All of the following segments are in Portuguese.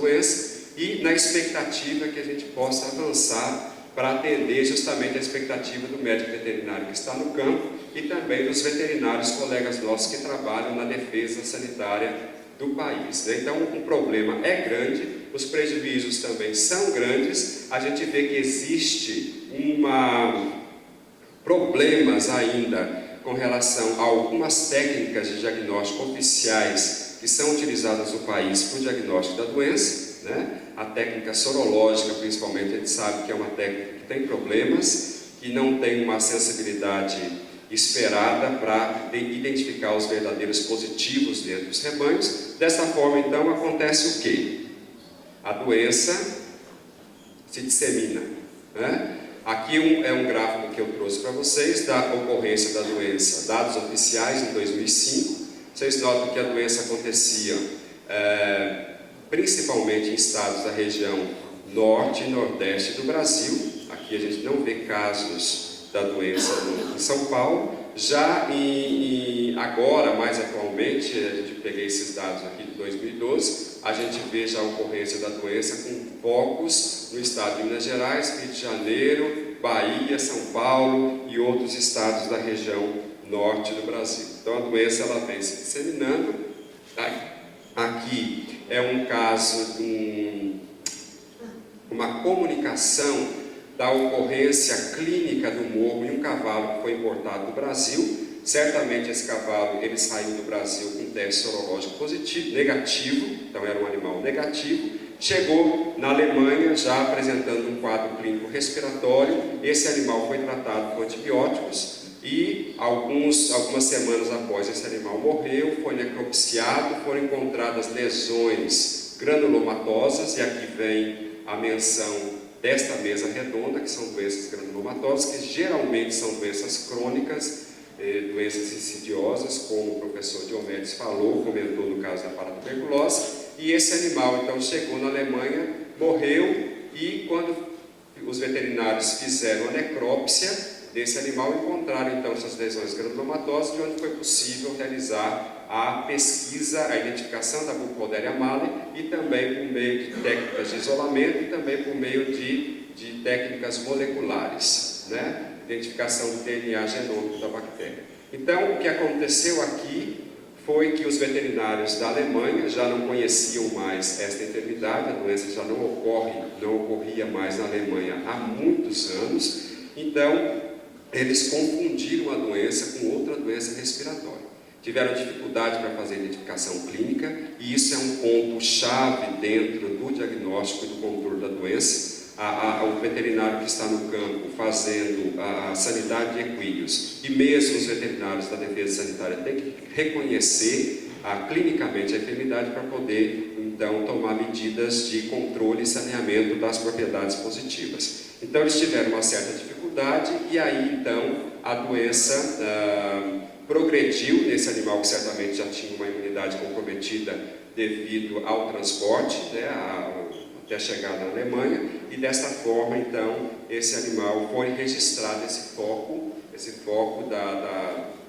doença e na expectativa que a gente possa avançar para atender justamente a expectativa do médico veterinário que está no campo e também dos veterinários colegas nossos que trabalham na defesa sanitária do país. Então, o problema é grande, os prejuízos também são grandes, a gente vê que existe problemas ainda com relação a algumas técnicas de diagnóstico oficiais que são utilizadas no país para o diagnóstico da doença, né? A técnica sorológica, principalmente, a gente sabe que é uma técnica que tem problemas, que não tem uma sensibilidade esperada para identificar os verdadeiros positivos dentro dos rebanhos. Dessa forma, então, acontece o quê? A doença se dissemina, né? Aqui é um gráfico que eu trouxe para vocês da ocorrência da doença, dados oficiais em 2005. Vocês notam que a doença acontecia principalmente em estados da região norte e nordeste do Brasil. Aqui a gente não vê casos da doença em São Paulo. Já agora, mais atualmente, a gente peguei esses dados aqui de 2012, a gente vê já a ocorrência da doença com focos no estado de Minas Gerais, Rio de Janeiro, Bahia, São Paulo e outros estados da região norte do Brasil. Então a doença ela vem se disseminando. Aqui é um caso, uma comunicação da ocorrência clínica do morbo em um cavalo que foi importado do Brasil. Certamente esse cavalo ele saiu do Brasil com teste sorológico negativo, então era um animal negativo. Chegou na Alemanha já apresentando um quadro clínico respiratório. Esse animal foi tratado com antibióticos e algumas semanas após esse animal morreu, foi necropsiado, foram encontradas lesões granulomatosas, e aqui vem a menção desta mesa redonda, que são doenças granulomatosas, que geralmente são doenças crônicas, doenças insidiosas, como o professor Diomedes comentou no caso da paratuberculose. E esse animal então chegou na Alemanha, morreu, e quando os veterinários fizeram a necrópsia desse animal, encontraram então essas lesões granulomatosas, de onde foi possível realizar a pesquisa, a identificação da Burkholderia mali, e também por meio de técnicas de isolamento e também por meio de técnicas moleculares, né? Identificação do DNA genômico da bactéria. Então, o que aconteceu aqui foi que os veterinários da Alemanha já não conheciam mais esta enfermidade, a doença já não ocorria mais na Alemanha há muitos anos. Então, eles confundiram a doença com outra doença respiratória. Tiveram dificuldade para fazer a identificação clínica, e isso é um ponto-chave dentro do diagnóstico e do controle da doença. O veterinário que está no campo fazendo a sanidade de equídeos, e mesmo os veterinários da defesa sanitária têm que reconhecer clinicamente a enfermidade para poder, então, tomar medidas de controle e saneamento das propriedades positivas. Então, eles tiveram uma certa dificuldade, e aí, então, a doença progrediu nesse animal que certamente já tinha uma imunidade comprometida devido ao transporte, né, até chegar na Alemanha, e desta forma, então, esse animal foi registrado, esse foco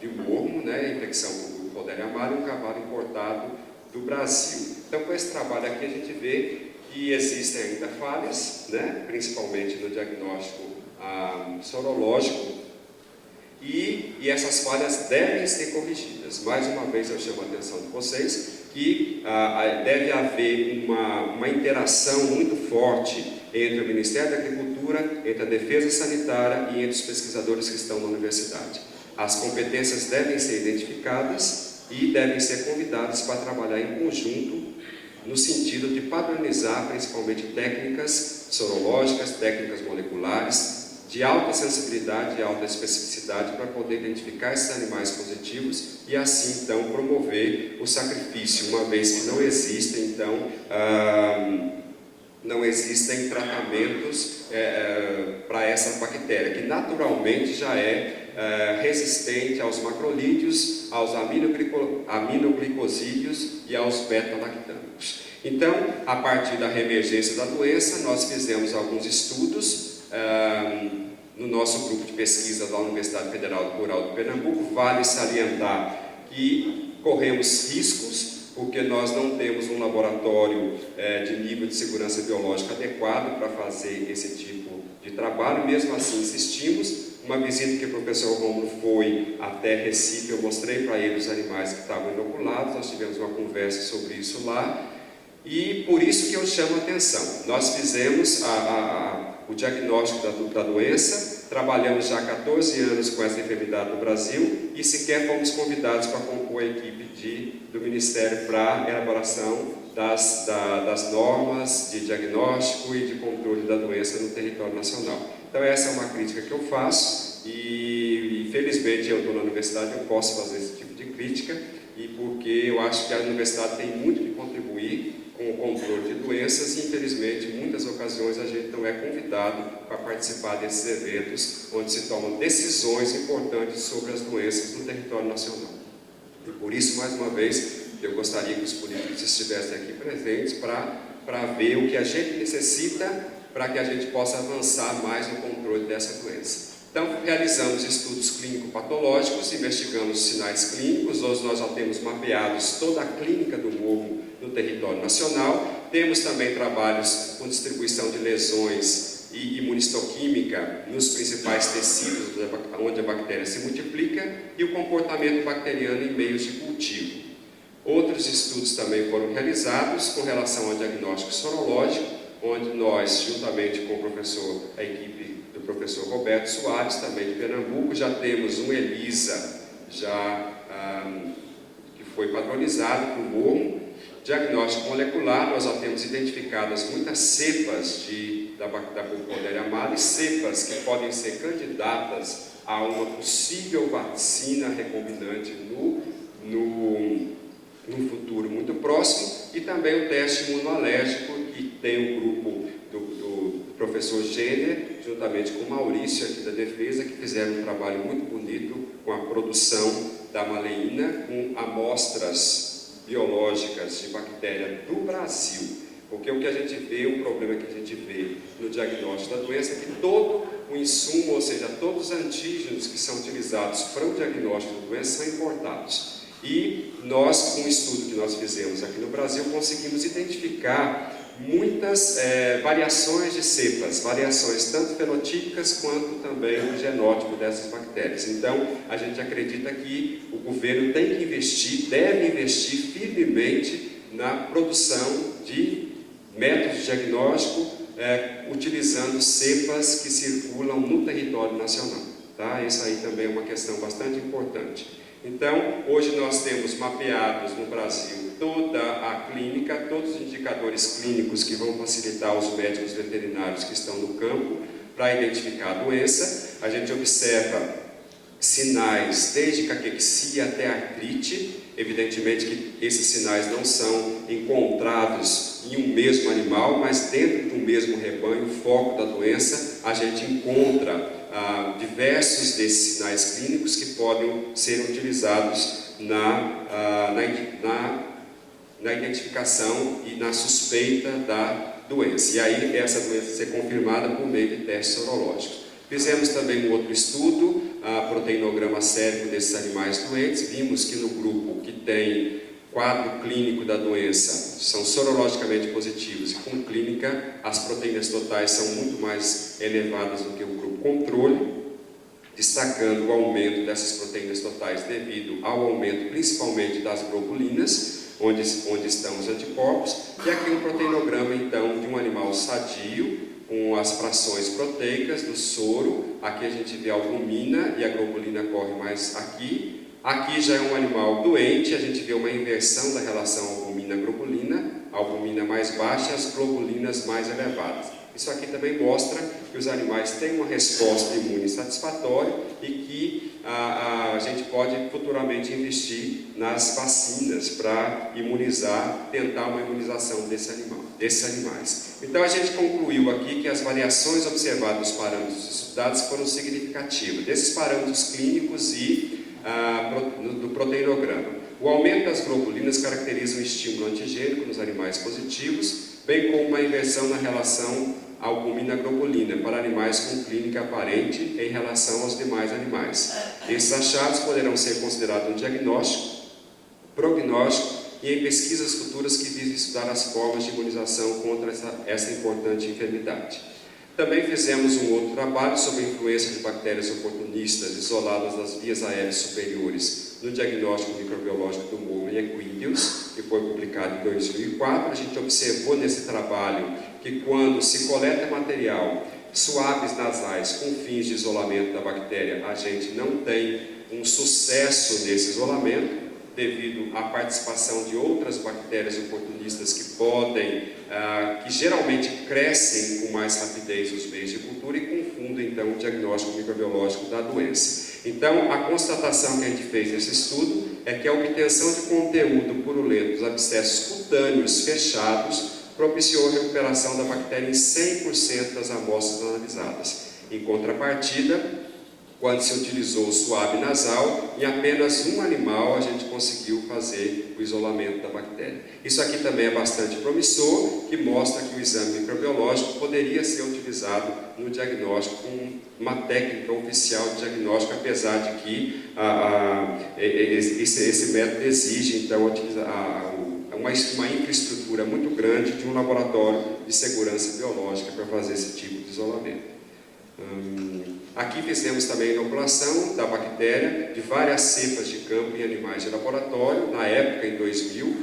de mormo, né, infecção por Burkholderia mali, um cavalo importado do Brasil. Então, com esse trabalho aqui, a gente vê que existem ainda falhas, né, principalmente no diagnóstico sorológico, e essas falhas devem ser corrigidas. Mais uma vez eu chamo a atenção de vocês que deve haver uma interação muito forte entre o Ministério da Agricultura, entre a Defesa Sanitária e entre os pesquisadores que estão na universidade. As competências devem ser identificadas e devem ser convidados para trabalhar em conjunto no sentido de padronizar principalmente técnicas sorológicas, técnicas moleculares, de alta sensibilidade e alta especificidade para poder identificar esses animais positivos e assim então promover o sacrifício, uma vez que não existem então não existem tratamentos para essa bactéria, que naturalmente já é resistente aos macrolídeos, aos aminoglicosídeos e aos beta-lactâmicos. Então, a partir da reemergência da doença, nós fizemos alguns estudos no nosso grupo de pesquisa da Universidade Federal Rural do Pernambuco. Vale salientar que corremos riscos porque nós não temos um laboratório de nível de segurança biológica adequado para fazer esse tipo de trabalho. Mesmo assim, insistimos. Uma visita que o professor Rômulo foi até Recife, eu mostrei para ele os animais que estavam inoculados, nós tivemos uma conversa sobre isso lá, e por isso que eu chamo a atenção. Nós fizemos o diagnóstico da doença, trabalhamos já há 14 anos com essa enfermidade no Brasil e sequer fomos convidados para compor a equipe do Ministério para a elaboração das normas de diagnóstico e de controle da doença no território nacional. Então essa é uma crítica que eu faço e infelizmente eu estou na universidade, eu posso fazer esse tipo de crítica, e porque eu acho que a universidade tem muito que contribuir com o controle de doenças e infelizmente em muitas ocasiões a gente não é convidado para participar desses eventos onde se tomam decisões importantes sobre as doenças no território nacional. E por isso, mais uma vez, eu gostaria que os políticos estivessem aqui presentes para ver o que a gente necessita para que a gente possa avançar mais no controle dessa doença. Então, realizamos estudos clínico-patológicos, investigamos sinais clínicos. Hoje nós já temos mapeados toda a clínica do morro no território nacional. Temos também trabalhos com distribuição de lesões e imunistoquímica nos principais tecidos onde a bactéria se multiplica e o comportamento bacteriano em meios de cultivo. Outros estudos também foram realizados com relação ao diagnóstico sorológico, onde nós, juntamente com a equipe do professor Roberto Soares, também de Pernambuco, já temos um ELISA que foi padronizado para o morro. Diagnóstico molecular, nós já temos identificadas muitas cepas da Burkholderia amara, cepas que podem ser candidatas a uma possível vacina recombinante no futuro muito próximo, e também o teste imunoalérgico, que tem um grupo do professor Jenner, juntamente com o Maurício aqui da Defesa, que fizeram um trabalho muito bonito com a produção da maleína com amostras biológicas de bactéria do Brasil. Porque o que a gente vê, o problema que a gente vê no diagnóstico da doença é que todo o insumo, ou seja, todos os antígenos que são utilizados para o diagnóstico da doença são importados. E nós, com o estudo que nós fizemos aqui no Brasil, conseguimos identificar muitas variações de cepas, variações tanto fenotípicas quanto também no genótipo dessas bactérias. Então, a gente acredita que o governo tem que investir, deve investir firmemente na produção de métodos de diagnóstico utilizando cepas que circulam no território nacional. Tá? Isso aí também é uma questão bastante importante. Então, hoje nós temos mapeados no Brasil toda a clínica, todos os indicadores clínicos que vão facilitar os médicos veterinários que estão no campo para identificar a doença. A gente observa sinais desde caquexia até artrite. Evidentemente que esses sinais não são encontrados em um mesmo animal, mas dentro do mesmo rebanho, o foco da doença, a gente encontra diversos desses sinais clínicos que podem ser utilizados na identificação e na suspeita da doença. E aí essa doença ser confirmada por meio de testes sorológicos. Fizemos também um outro estudo, proteinograma sérico desses animais doentes. Vimos que no grupo que tem quadro clínico da doença são sorologicamente positivos e com clínica as proteínas totais são muito mais elevadas do que o grupo controle, destacando o aumento dessas proteínas totais devido ao aumento principalmente das globulinas, onde estão os anticorpos. E aqui um proteinograma então de um animal sadio, com as frações proteicas do soro. Aqui a gente vê a albumina e a globulina corre mais aqui. Aqui já é um animal doente, a gente vê uma inversão da relação albumina-globulina, a albumina mais baixa e as globulinas mais elevadas. Isso aqui também mostra que os animais têm uma resposta imune satisfatória e que a gente pode futuramente investir nas vacinas para imunizar, tentar uma imunização desses animais. Então a gente concluiu aqui que as variações observadas nos parâmetros estudados foram significativas, desses parâmetros clínicos e do proteinograma. O aumento das globulinas caracteriza um estímulo antigênico nos animais positivos, bem como uma inversão na relação albumina-globulina para animais com clínica aparente em relação aos demais animais. Esses achados poderão ser considerados um diagnóstico, prognóstico e em pesquisas futuras que visam estudar as formas de imunização contra essa importante enfermidade. Também fizemos um outro trabalho sobre a influência de bactérias oportunistas isoladas das vias aéreas superiores no diagnóstico microbiológico do morro em equídeos, que foi publicado em 2004. A gente observou nesse trabalho que quando se coleta material suaves nasais com fins de isolamento da bactéria, a gente não tem um sucesso nesse isolamento, devido à participação de outras bactérias oportunistas que que geralmente crescem com mais rapidez nos meios de cultura e confundem então o diagnóstico microbiológico da doença. Então, a constatação que a gente fez nesse estudo é que a obtenção de conteúdo purulento dos abscessos cutâneos fechados propiciou a recuperação da bactéria em 100% das amostras analisadas. Em contrapartida, quando se utilizou o suave nasal, em apenas um animal a gente conseguiu fazer o isolamento da bactéria. Isso aqui também é bastante promissor, que mostra que o exame microbiológico poderia ser utilizado no diagnóstico como uma técnica oficial de diagnóstico, apesar de que esse método exige, então, uma infraestrutura muito grande de um laboratório de segurança biológica para fazer esse tipo de isolamento. Aqui fizemos também a inoculação da bactéria de várias cepas de campo em animais de laboratório. Na época, em 2000,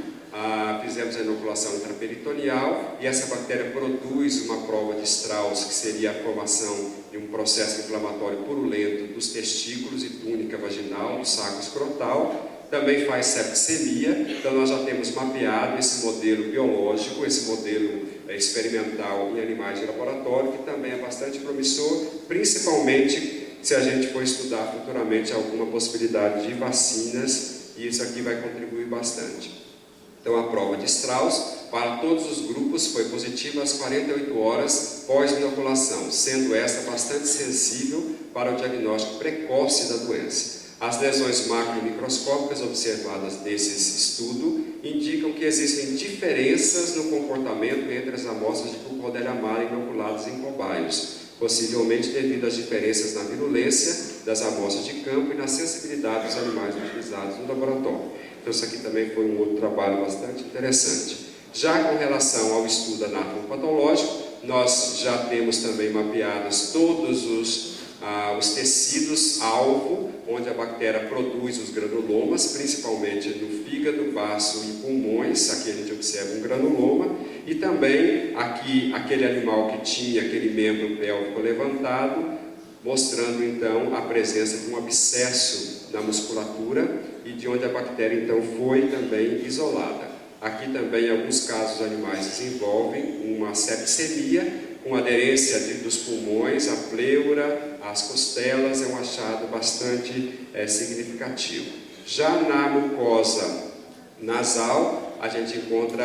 fizemos a inoculação intraperitoneal e essa bactéria produz uma prova de Strauss, que seria a formação de um processo inflamatório purulento dos testículos e túnica vaginal, do saco escrotal. Também faz septicemia, então nós já temos mapeado esse modelo biológico, esse modelo experimental em animais de laboratório, que também é bastante promissor, principalmente se a gente for estudar futuramente alguma possibilidade de vacinas, e isso aqui vai contribuir bastante. Então a prova de Strauss para todos os grupos foi positiva às 48 horas pós-inoculação, sendo esta bastante sensível para o diagnóstico precoce da doença. As lesões macromicroscópicas observadas nesse estudo indicam que existem diferenças no comportamento entre as amostras de Burkholderia mali inoculadas em cobaios, possivelmente devido às diferenças na virulência das amostras de campo e na sensibilidade dos animais utilizados no laboratório. Então isso aqui também foi um outro trabalho bastante interessante. Já com relação ao estudo anatomopatológico, nós já temos também mapeados todos os tecidos-alvo, onde a bactéria produz os granulomas, principalmente no fígado, baço e pulmões. Aqui a gente observa um granuloma, e também aqui aquele animal que tinha aquele membro pélvico levantado, mostrando então a presença de um abscesso na musculatura e de onde a bactéria então foi também isolada. Aqui também, em alguns casos, os animais desenvolvem uma septicemia, com aderência dos pulmões, a pleura, as costelas, é um achado bastante significativo. Já na mucosa nasal, a gente encontra,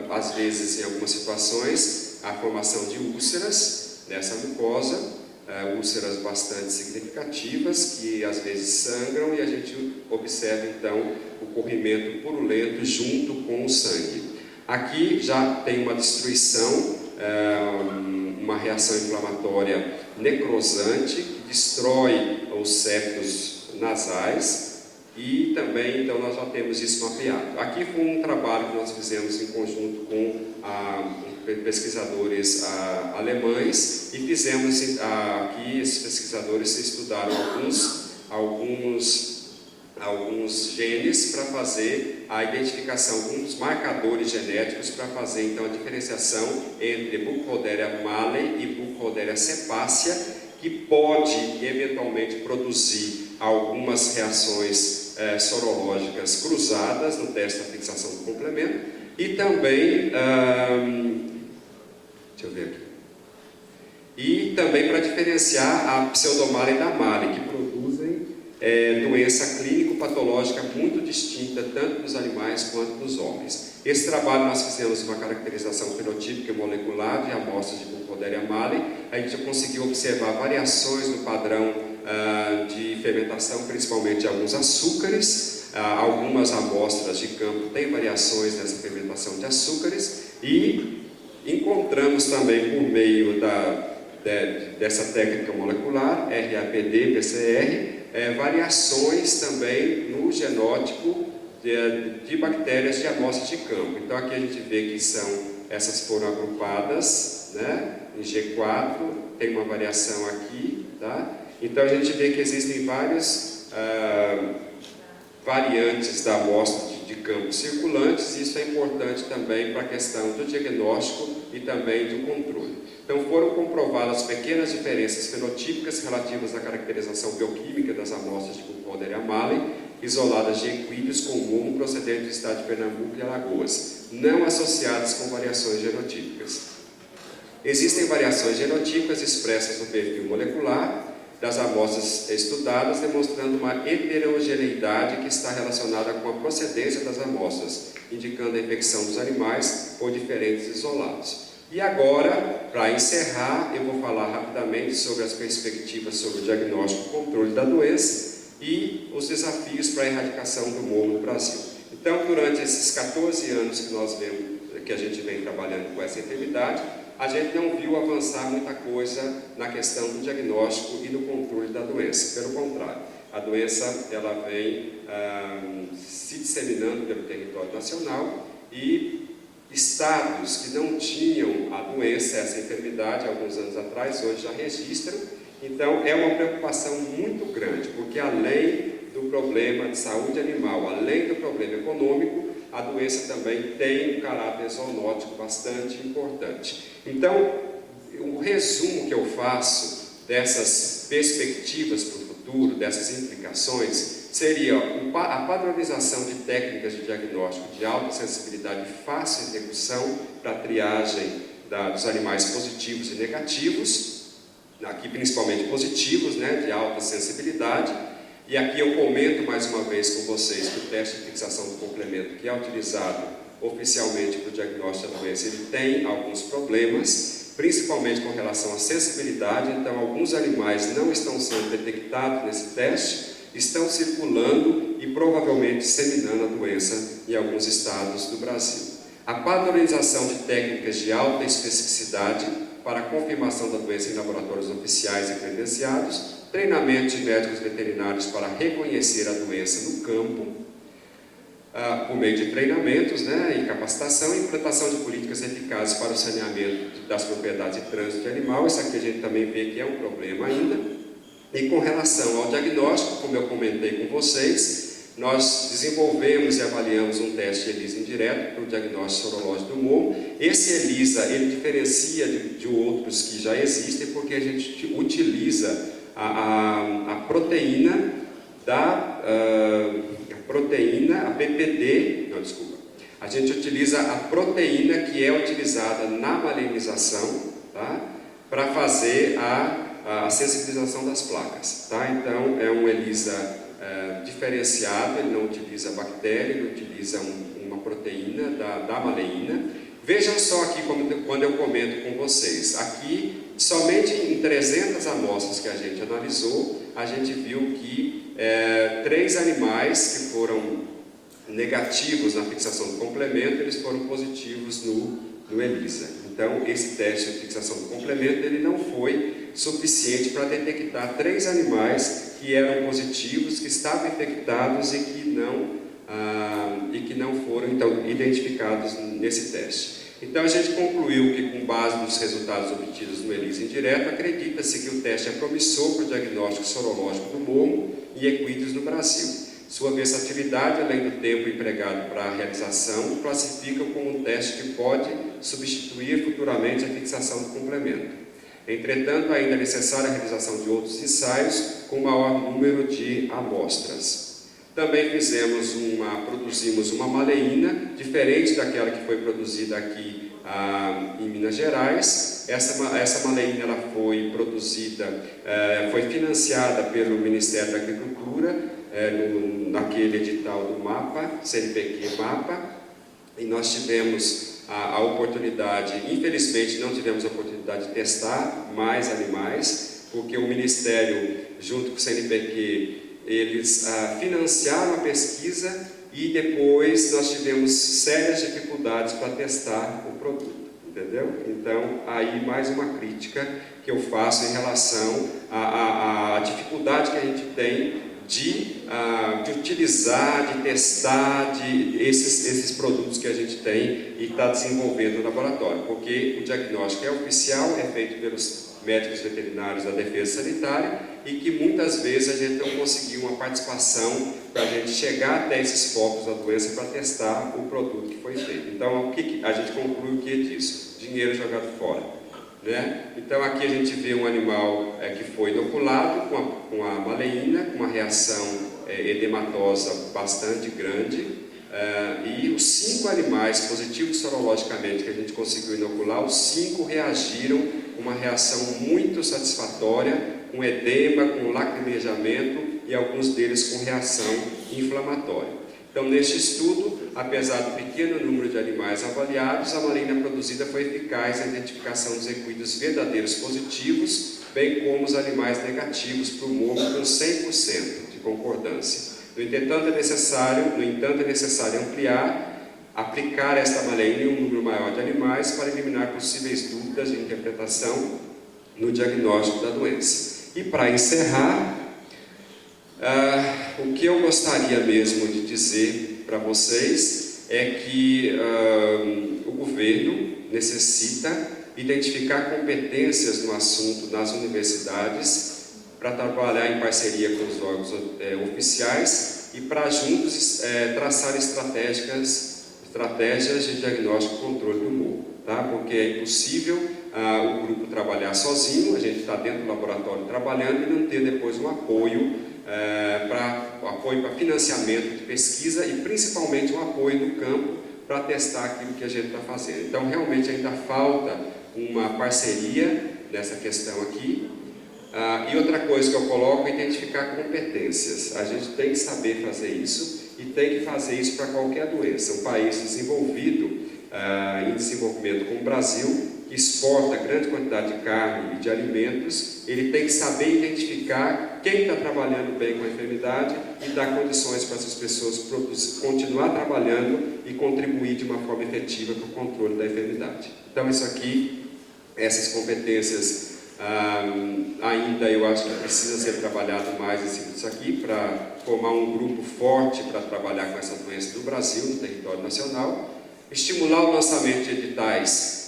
às vezes, em algumas situações, a formação de úlceras nessa mucosa, úlceras bastante significativas, que às vezes sangram, e a gente observa, então, o corrimento purulento junto com o sangue. Aqui já tem uma destruição, uma reação inflamatória necrosante que destrói os septos nasais, e também então nós já temos isso mapeado. Aqui foi um trabalho que nós fizemos em conjunto com pesquisadores alemães, e fizemos aqui, esses pesquisadores estudaram alguns genes para fazer a identificação com os marcadores genéticos, para fazer então a diferenciação entre Burkholderia mali e Burkholderia cepacia, que pode eventualmente produzir algumas reações sorológicas cruzadas no teste da fixação do complemento, e também deixa eu ver aqui, e também para diferenciar a Pseudomallei da Mali, que produzem doença clínico-patológica muito distinta, tanto dos animais quanto dos homens. Esse trabalho nós fizemos uma caracterização fenotípica e molecular de amostras de Burkholderia mali. A gente já conseguiu observar variações no padrão de fermentação, principalmente de alguns açúcares. Algumas amostras de campo têm variações nessa fermentação de açúcares, e encontramos também, por meio dessa técnica molecular, RAPD, PCR, variações também no genótipo de bactérias de amostras de campo. Então aqui a gente vê que essas foram agrupadas, né, em G4, tem uma variação aqui, tá? Então a gente vê que existem várias variantes da amostra de campos circulantes, e isso é importante também para a questão do diagnóstico e também do controle. Então foram comprovadas pequenas diferenças fenotípicas relativas à caracterização bioquímica das amostras de Burkholder e Amalen, isoladas de equídeos com momo procedente do estado de Pernambuco e Alagoas, não associadas com variações genotípicas. Existem variações genotípicas expressas no perfil molecular das amostras estudadas, demonstrando uma heterogeneidade que está relacionada com a procedência das amostras, indicando a infecção dos animais por diferentes isolados. E agora, para encerrar, eu vou falar rapidamente sobre as perspectivas sobre o diagnóstico e controle da doença e os desafios para a erradicação do momo no Brasil. Então, durante esses 14 anos que a gente vem trabalhando com essa enfermidade, a gente não viu avançar muita coisa na questão do diagnóstico e do controle da doença. Pelo contrário, a doença ela vem se disseminando pelo território nacional, e estados que não tinham a doença, essa enfermidade, alguns anos atrás, hoje já registram. Então é uma preocupação muito grande, porque além do problema de saúde animal, além do problema econômico, a doença também tem um caráter zoonótico bastante importante. Então, o resumo que eu faço dessas perspectivas para o futuro, dessas implicações, seria a padronização de técnicas de diagnóstico de alta sensibilidade e fácil execução para a triagem dos animais positivos e negativos, aqui principalmente positivos, né, de alta sensibilidade. E aqui eu comento mais uma vez com vocês que o teste de fixação do complemento, que é utilizado oficialmente para o diagnóstico da doença, ele tem alguns problemas, principalmente com relação à sensibilidade. Então, alguns animais não estão sendo detectados nesse teste, estão circulando e provavelmente disseminando a doença em alguns estados do Brasil. A padronização de técnicas de alta especificidade para a confirmação da doença em laboratórios oficiais e credenciados, treinamento de médicos veterinários para reconhecer a doença no campo, por meio de treinamentos, né, e capacitação, e implantação de políticas eficazes para o saneamento das propriedades e trânsito de animal. Isso aqui a gente também vê que é um problema ainda. E com relação ao diagnóstico, como eu comentei com vocês, nós desenvolvemos e avaliamos um teste ELISA indireto para o diagnóstico sorológico do momo. Esse ELISA, ele diferencia de outros que já existem, porque a gente utiliza a proteína a PPD, não, desculpa. A gente utiliza a proteína que é utilizada na malenização, tá? Para fazer a sensibilização das placas, tá? Então é um ELISA diferenciado, ele não utiliza bactéria, ele utiliza uma proteína da maleína. Vejam só aqui quando eu comento com vocês, aqui somente em 300 amostras que a gente analisou, a gente viu que 3 animais que foram negativos na fixação do complemento, eles foram positivos no ELISA. Então, esse teste de fixação do complemento, ele não foi suficiente para detectar 3 animais que eram positivos, que estavam infectados e que não foram, então, identificados nesse teste. Então, a gente concluiu que, com base nos resultados obtidos no ELISA indireto, acredita-se que o teste é promissor para o diagnóstico sorológico do momo e equídeos no Brasil. Sua versatilidade, além do tempo empregado para a realização, classifica como um teste que pode substituir futuramente a fixação do complemento. Entretanto, ainda é necessária a realização de outros ensaios com maior número de amostras. Também produzimos uma maleína, diferente daquela que foi produzida aqui em Minas Gerais. Essa maleína ela foi produzida, foi financiada pelo Ministério da Agricultura, naquele edital do MAPA, CNPq-MAPA, e nós tivemos a oportunidade, infelizmente não tivemos a oportunidade de testar mais animais, porque o Ministério, junto com o CNPq, eles financiaram a pesquisa e depois nós tivemos sérias dificuldades para testar o produto, entendeu? Então, aí mais uma crítica que eu faço em relação à dificuldade que a gente tem de utilizar, de testar esses produtos que a gente tem e está desenvolvendo no laboratório, porque o diagnóstico é oficial, é feito pelos médicos veterinários da Defesa Sanitária e que muitas vezes a gente não conseguiu uma participação para a gente chegar até esses focos da doença para testar o produto que foi feito. Então, o que a gente conclui o que é disso? Dinheiro jogado fora, né? Então, aqui a gente vê um animal que foi inoculado com a maleína, com uma reação edematosa bastante grande, e os 5 animais positivos sorologicamente que a gente conseguiu inocular, os 5 reagiram com uma reação muito satisfatória, com edema, com lacrimejamento e alguns deles com reação inflamatória. Então, neste estudo, apesar do pequeno número de animais avaliados, a maleína produzida foi eficaz na identificação dos equídeos verdadeiros positivos, bem como os animais negativos para o morro com 100% de concordância. No entanto, é necessário aplicar esta maleína em um número maior de animais para eliminar possíveis dúvidas de interpretação no diagnóstico da doença. E para encerrar, o que eu gostaria mesmo de dizer para vocês é que o governo necessita identificar competências no assunto nas universidades para trabalhar em parceria com os órgãos oficiais e para juntos traçar estratégias de diagnóstico e controle do morro, tá? Porque é impossível o grupo trabalhar sozinho, a gente está dentro do laboratório trabalhando e não ter depois um apoio para financiamento de pesquisa e principalmente um apoio no campo para testar aquilo que a gente está fazendo. Então, realmente ainda falta uma parceria nessa questão aqui. E outra coisa que eu coloco é identificar competências. A gente tem que saber fazer isso e tem que fazer isso para qualquer doença. Um país desenvolvido, em desenvolvimento como o Brasil, que exporta grande quantidade de carne e de alimentos, ele tem que saber identificar quem está trabalhando bem com a enfermidade e dar condições para essas pessoas continuar trabalhando e contribuir de uma forma efetiva para o controle da enfermidade. Então, isso aqui, essas competências, ainda eu acho que precisa ser trabalhado mais em cima disso aqui para formar um grupo forte para trabalhar com essa doença no Brasil, no território nacional, estimular o lançamento de editais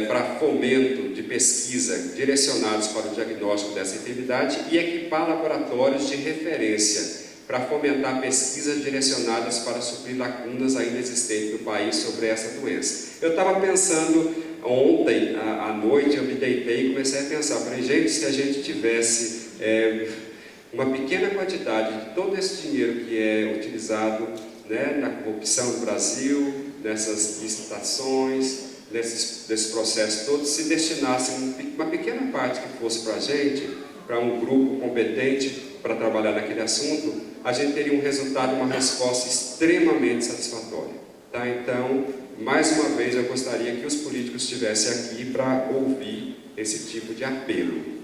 para fomento de pesquisa direcionados para o diagnóstico dessa enfermidade e equipar laboratórios de referência para fomentar pesquisas direcionadas para suprir lacunas ainda existentes no país sobre essa doença. Eu estava pensando ontem à noite, eu me deitei e comecei a pensar, falei, gente, se a gente tivesse uma pequena quantidade de todo esse dinheiro que é utilizado, né, na corrupção do Brasil, nessas licitações, desse processo todo, se destinasse uma pequena parte que fosse para a gente, para um grupo competente para trabalhar naquele assunto, a gente teria um resultado, uma resposta extremamente satisfatória. Tá? Então, mais uma vez, eu gostaria que os políticos estivessem aqui para ouvir esse tipo de apelo.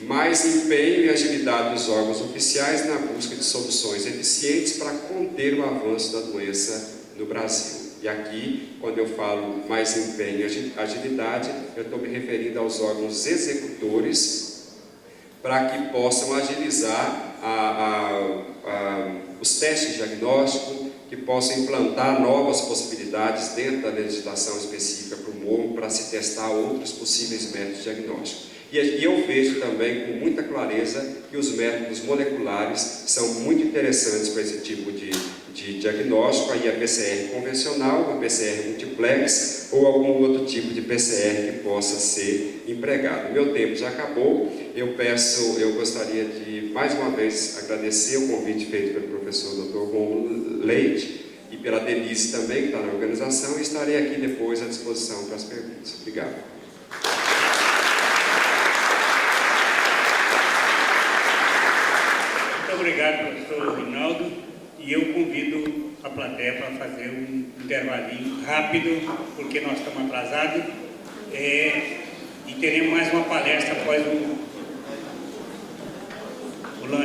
Mais empenho e agilidade dos órgãos oficiais na busca de soluções eficientes para conter o avanço da doença no Brasil. E aqui, quando eu falo mais empenho e agilidade, eu estou me referindo aos órgãos executores para que possam agilizar os testes de diagnóstico, que possam implantar novas possibilidades dentro da legislação específica para o morro, para se testar outros possíveis métodos de diagnóstico. E eu vejo também com muita clareza que os métodos moleculares são muito interessantes para esse tipo de diagnóstico, aí a PCR convencional, a PCR multiplex ou algum outro tipo de PCR que possa ser empregado. Meu tempo já acabou, eu gostaria de mais uma vez agradecer o convite feito pelo professor Dr. Rômulo Leite e pela Denise também, que está na organização, e estarei aqui depois à disposição para as perguntas. Obrigado. Muito obrigado, professor Rinaldo. E eu convido a plateia para fazer um intervalinho rápido, porque nós estamos atrasados, e teremos mais uma palestra após o lanche.